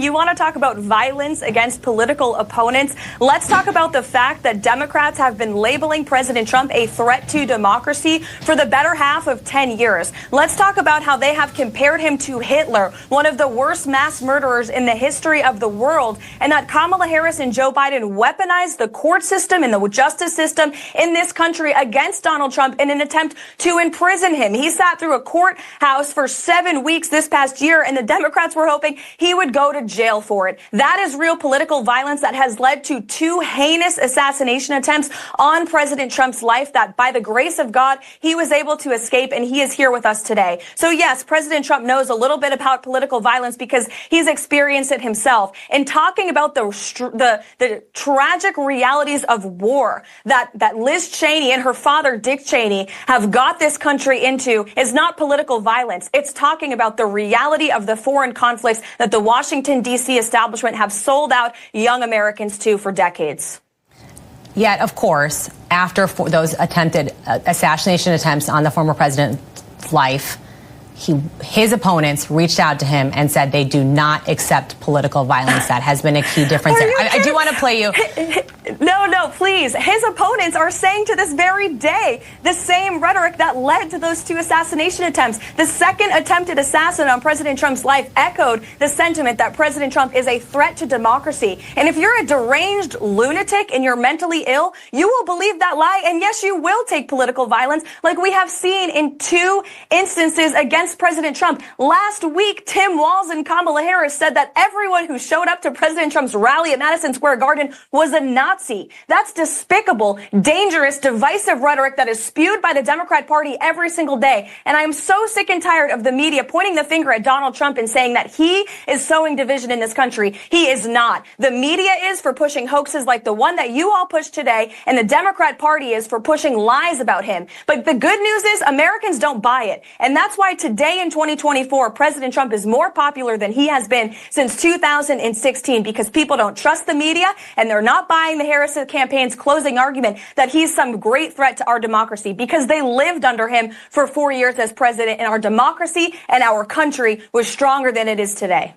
You want to talk about violence against political opponents? Let's talk about the fact that Democrats have been labeling President Trump a threat to democracy for the better half of 10 years. Let's talk about how they have compared him to Hitler, one of the worst mass murderers in the history of the world, and that Kamala Harris and Joe Biden weaponized the court system and the justice system in this country against Donald Trump in an attempt to imprison him. He sat through a courthouse for 7 weeks this past year, and the Democrats were hoping he would go to jail for it. That is real political violence that has led to 2 heinous assassination attempts on President Trump's life that, by the grace of God, he was able to escape, and he is here with us today. So yes, President Trump knows a little bit about political violence because he's experienced it himself. And talking about the tragic realities of war that Liz Cheney and her father, Dick Cheney, have got this country into is not political violence. It's talking about the reality of the foreign conflicts that the Washington, D.C. establishment have sold out young Americans to for decades. Yet, of course, after those attempted assassination attempts on the former president's life, his opponents reached out to him and said they do not accept political violence. That has been a key difference there. I do want to play you. No, please. His opponents are saying to this very day the same rhetoric that led to those 2 assassination attempts. The second attempted assassin on President Trump's life echoed the sentiment that President Trump is a threat to democracy. And if you're a deranged lunatic and you're mentally ill, you will believe that lie. And yes, you will take political violence like we have seen in 2 instances against President Trump. Last week, Tim Walz and Kamala Harris said that everyone who showed up to President Trump's rally at Madison Square Garden was a Nazi. That's despicable, dangerous, divisive rhetoric that is spewed by the Democrat Party every single day. And I am so sick and tired of the media pointing the finger at Donald Trump and saying that he is sowing division in this country. He is not. The media is for pushing hoaxes like the one that you all pushed today, and the Democrat Party is for pushing lies about him. But the good news is Americans don't buy it. And that's why today in 2024, President Trump is more popular than he has been since 2016 because people don't trust the media and they're not buying the Harris campaign's closing argument that he's some great threat to our democracy because they lived under him for 4 years as president and our democracy and our country was stronger than it is today.